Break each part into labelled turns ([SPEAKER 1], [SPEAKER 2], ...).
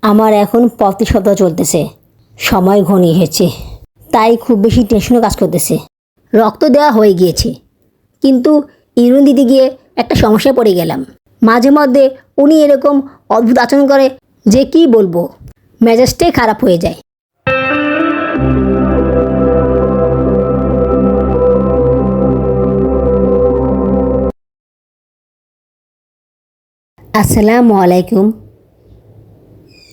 [SPEAKER 1] আমার এখন ৩৫ সপ্তাহ চলতেছে। সময় ঘনিয়ে এসেছে, তাই খুব বেশি টেনশনও কাজ করতেছে। রক্ত দেওয়া হয়ে গিয়েছে, কিন্তু ইউরিন দিতে গিয়ে একটা সমস্যায় পড়ে গেলাম। মাঝে মধ্যে উনি এরকম অদ্ভুত আচরণ করে যে কি বলবো, মেজাজটাই খারাপ হয়ে যায়। আসসালামু আলাইকুম।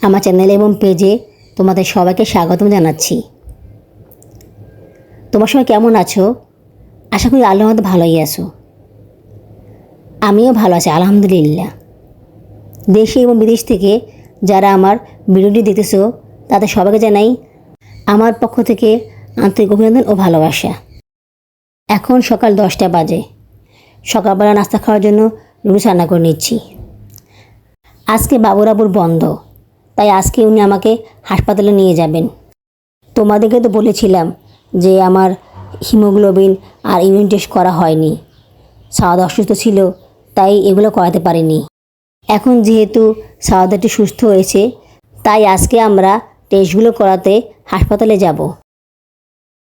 [SPEAKER 1] আমার চ্যানেল এবং পেজে তোমাদের সবাইকে স্বাগতম জানাচ্ছি। তোমার সবাই কেমন আছো? আশা করি আল্লাহর মধ্যে ভালোই আছো। আমিও ভালো আছি আলহামদুলিল্লাহ। দেশে এবং বিদেশ থেকে যারা আমার ভিডিওটি দেখতেছো তাদের সবাইকে জানাই আমার পক্ষ থেকে আন্তরিক অভিনন্দন ও ভালোবাসা। এখন সকাল 10টা বাজে। সকালবেলা নাস্তা খাওয়ার জন্য রুটি রান্না করে নিচ্ছি। আজকে বাবুরাবুর বন্ধ, তাই আজকে উনি আমাকে হাসপাতালে নিয়ে যাবেন। তোমাদেরকে তো বলেছিলাম যে আমার হিমোগ্লোবিন আর ইউরিন টেস্ট করা হয়নি। সাওয়াদ অসুস্থ ছিল, তাই এগুলো করাতে পারিনি। এখন যেহেতু সাওয়াদ একটু সুস্থ হয়েছে, তাই আজকে আমরা টেস্টগুলো করাতে হাসপাতালে যাব।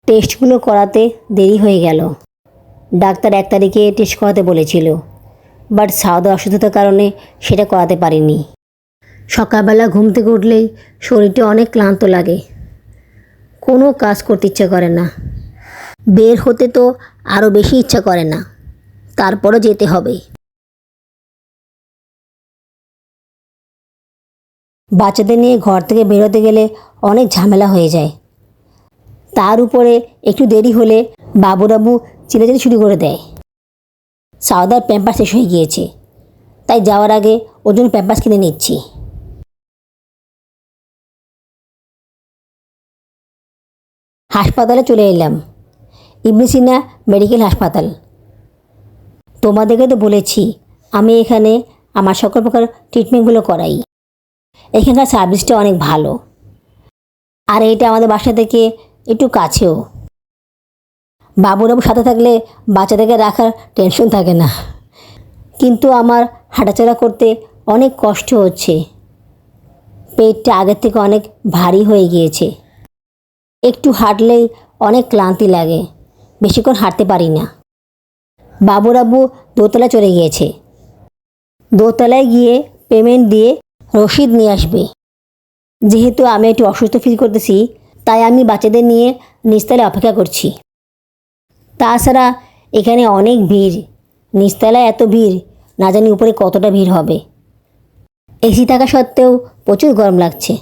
[SPEAKER 1] টেস্টগুলো করাতে দেরি হয়ে গেল। ডাক্তার 1 তারিখে টেস্ট করাতে বলেছিল, বাট সাওয়াদের অসুস্থতার কারণে সেটা করাতে পারিনি। সকালবেলা ঘুম থেকে উঠলেই শরীরটা অনেক ক্লান্ত লাগে, কোনো কাজ করতে ইচ্ছা করে না। বের হতে তো আরও বেশি ইচ্ছা করে না, তারপরও যেতে হবে। বাচ্চাদের নিয়ে ঘর থেকে বেরোতে গেলে অনেক ঝামেলা হয়ে যায়। তার উপরে একটু দেরি হলে বাবুরাবু চিল্লাচিল্লি শুরু করে দেয়। সাওদার প্যাম্পাস শেষ হয়ে গিয়েছে, তাই যাওয়ার আগে ওর জন্য প্যাম্পাস কিনে নিচ্ছি। হাসপাতালে চলে এলাম, ইবনে সিনা মেডিকেল হাসপাতাল। তোমাদেরকে তো বলেছি আমি এখানে আমার সকল প্রকার ট্রিটমেন্টগুলো করাই। এখানকার সার্ভিসটা অনেক ভালো, আর এটা আমাদের বাসা থেকে একটু কাছেও। বাবুরাবু সাথে থাকলে বাচ্চাদেরকে রাখার টেনশন থাকে না, কিন্তু আমার হাঁটাচলা করতে অনেক কষ্ট হচ্ছে। পেটটা আগের থেকে অনেক ভারী হয়ে গিয়েছে। একটু হাঁটলেই অনেক ক্লান্তি লাগে, বেশিক্ষণ হাঁটতে পারি না। বাবুরাবু দোতলায় চলে গিয়েছে। দোতলায় গিয়ে পেমেন্ট দিয়ে রসিদ নিয়ে আসবে। যেহেতু আমি একটু অসুস্থ ফিল করতেছি, তাই আমি বাচ্চাদের নিয়ে নিচতলায় অপেক্ষা করছি। তাছাড়া এখানে অনেক ভিড়, নিচতলায় এত ভিড়, না জানি উপরে কতটা ভিড় হবে। এসি থাকা সত্ত্বেও প্রচুর গরম লাগছে।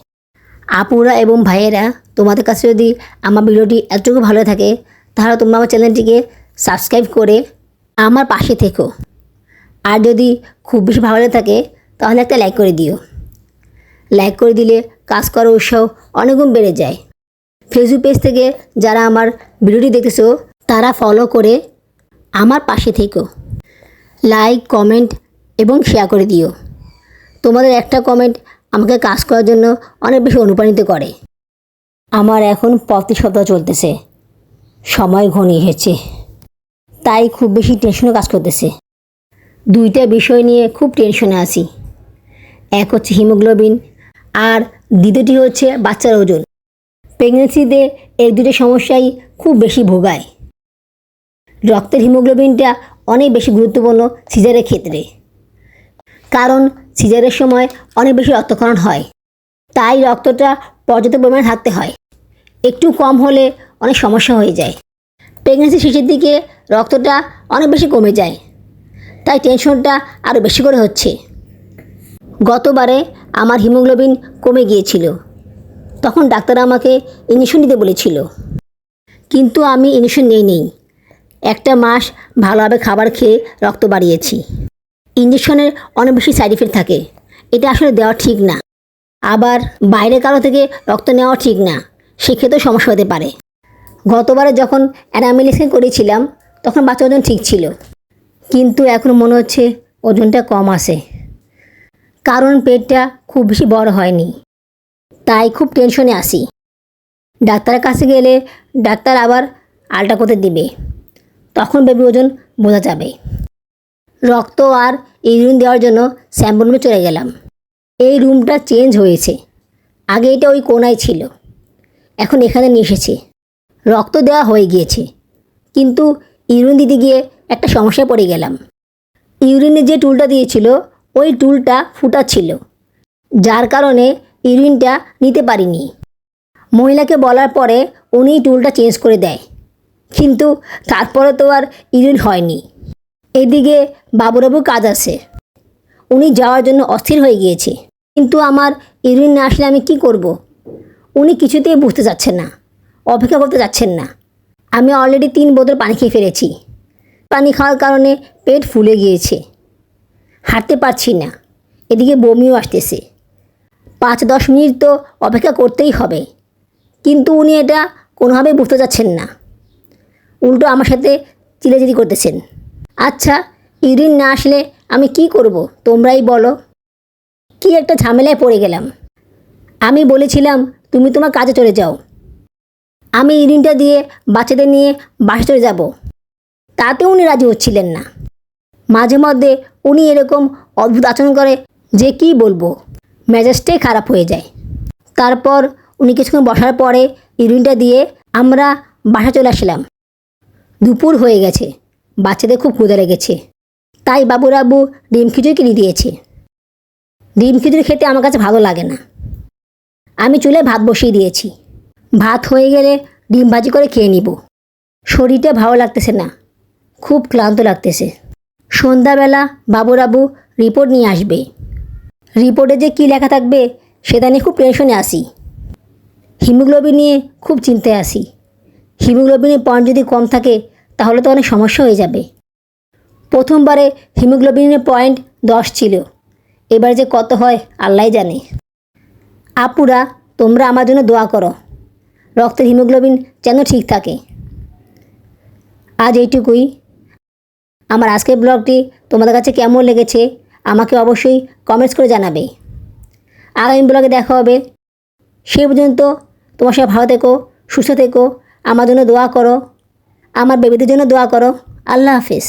[SPEAKER 1] আপুরা এবং ভাইয়েরা, তোমাদের কাছে যদি আমার ভিডিওটি এতটুকু ভালো থাকে, তাহলে তোমরা আমার চ্যানেলটিকে সাবস্ক্রাইব করে আমার পাশে থেকো। আর যদি খুব বেশি ভালো লাগে থাকে তাহলে একটা লাইক করে দিও। লাইক করে দিলে কাজ করার উৎসাহ অনেকগুণ বেড়ে যায়। ফেসবুক পেজ থেকে যারা আমার ভিডিওটি দেখতেছো তারা ফলো করে আমার পাশে থেকো। লাইক, কমেন্ট এবং শেয়ার করে দিও। তোমাদের একটা কমেন্ট আমাকে কাজ করার জন্য অনেক বেশি অনুপ্রাণিত করে। আমার এখন ৩৫ সপ্তাহ চলতেছে। সময় ঘনিয়ে এসেছে, তাই খুব বেশি টেনশনও কাজ করতেছে। 2টা বিষয় নিয়ে খুব টেনশনে আছি। এক হচ্ছে হিমোগ্লোবিন, আর দ্বিতীয়টি হচ্ছে বাচ্চার ওজন। প্রেগনেন্সিতে এই 2টো সমস্যাই খুব বেশি ভোগায়। রক্তের হিমোগ্লোবিনটা অনেক বেশি গুরুত্বপূর্ণ সিজারের ক্ষেত্রে, কারণ সিজারের সময় অনেক বেশি রক্তক্ষরণ হয়, তাই রক্তটা পর্যাপ্ত পরিমাণে থাকতে হয়। একটু কম হলে অনেক সমস্যা হয়ে যায়। প্রেগনেন্সি শেষের দিকে রক্তটা অনেক বেশি কমে যায়, তাই টেনশনটা আরও বেশি করে হচ্ছে। গতবারে আমার হিমোগ্লোবিন কমে গিয়েছিল, তখন ডাক্তার আমাকে ইঞ্জেকশন নিতে বলেছিল, কিন্তু আমি ইঞ্জেকশন নেই। 1 মাস ভালোভাবে খাবার খেয়ে রক্ত বাড়িয়েছি। ইঞ্জেকশনের অনেক বেশি সাইড এফেক্ট থাকে, এটা আসলে দেওয়া ঠিক না। আবার বাইরে কারো থেকে রক্ত নেওয়া ঠিক না, সেক্ষেত্রেও সমস্যা হতে পারে। গতবারে যখন অ্যানামিলিসিন করেছিলাম তখন বাচ্চার ওজন ঠিক ছিল, কিন্তু এখন মনে হচ্ছে ওজনটা কম আছে, কারণ পেটটা খুব বেশি বড় হয়নি। তাই খুব টেনশনে আসি। ডাক্তারের কাছে গেলে ডাক্তার আবার আলট্রা করতে দিবে, তখন বেবি ওজন বোঝা যাবে। রক্ত আর ইউরিন দেওয়ার জন্য স্যাম্পল রুমে চলে গেলাম। এই রুমটা চেঞ্জ হয়েছে, আগে এটা ওই কোনায় ছিল, এখন এখানে নিয়ে এসেছে। রক্ত দেওয়া হয়ে গিয়েছে, কিন্তু ইউরিন দিতে গিয়ে একটা সমস্যায় পড়ে গেলাম। ইউরিনের যে টুলটা দিয়েছিল ওই টুলটা ফুটা ছিল, যার কারণে ইউরিনটা নিতে পারিনি। মহিলাকে বলার পরে উনি টুলটা চেঞ্জ করে দেয়, কিন্তু তারপরে তো আর ইউরিন হয়নি। এদিকে বাবুরাবু কাজ আছে, উনি যাওয়ার জন্য অস্থির হয়ে গিয়েছে, কিন্তু আমার ইউরিন না আসলে আমি কি করব? উনি কিছুতেই বুঝতে চাচ্ছেন না, অপেক্ষা করতে যাচ্ছেন না। আমি অলরেডি 3 বোতল পানি খেয়ে ফেলেছি। পানি খাওয়ার কারণে পেট ফুলে গিয়েছে, হাঁটতে পারছি না, এদিকে বমিও আসতেছে। 5-10 মিনিট তো অপেক্ষা করতেই হবে, কিন্তু উনি এটা কোনোভাবেই বুঝতে চাচ্ছেন না, উল্টো আমার সাথে চিল্লাচিল্লি করতেছেন। আচ্ছা, ইউরিন না আসলে আমি কি করব তোমরাই বলো। কি একটা ঝামেলায় পড়ে গেলাম। আমি বলেছিলাম তুমি তোমার কাজে চলে যাও, আমি ইউরিনটা দিয়ে বাচ্চাদের নিয়ে বাসা চলে যাব, তাতেও উনি রাজি হচ্ছিলেন না। মাঝে মধ্যে উনি এরকম অদ্ভুত আচরণ করে যে কি বলবো, মেজাজটাই খারাপ হয়ে যায়। তারপর উনি কিছুক্ষণ বসার পরে ইউরিনটা দিয়ে আমরা বাসা চলে আসলাম। দুপুর হয়ে গেছে, বাচ্চাদের খুব ক্ষুধা লেগেছে, তাই বাবুরাবু ডিম খিচুড়ি কিনে দিয়েছে। ডিম খিচুড়ি খেতে আমার কাছে ভালো লাগে না। আমি চুলায় ভাত বসিয়ে দিয়েছি, ভাত হয়ে গেলে ডিম ভাজি করে খেয়ে নিব। শরীরটা ভালো লাগতেছে না, খুব ক্লান্ত লাগতেছে। সন্ধ্যাবেলা বাবুরাবু রিপোর্ট নিয়ে আসবে। রিপোর্টে যে কী লেখা থাকবে সেটা নিয়ে খুব টেনশনে আসি। হিমোগ্লোবিন নিয়ে খুব চিন্তায় আসি। হিমোগ্লোবিনের পয়েন্ট যদি কম থাকে তাহলে তো অনেক সমস্যা হয়ে যাবে। প্রথমবারে হিমোগ্লোবিনের পয়েন্ট 10 ছিল, এবার যে কত হয় আল্লাহই জানে। আপুরা, তোমরা আমার জন্য দোয়া করো, রক্তের হিমোগ্লোবিন যেন ঠিক থাকে। আজ এইটুকুই। আমার আজকের ব্লগটি তোমাদের কাছে কেমন লেগেছে আমাকে অবশ্যই কমেন্টস করে জানাবে। আগামী ব্লগে দেখা হবে, সেই পর্যন্ত তোমার সবাই ভালো থেকো, সুস্থ থেকো, আমার জন্য দোয়া করো, আমার বেবিদের জন্য দোয়া করো। আল্লাহ হাফিজ।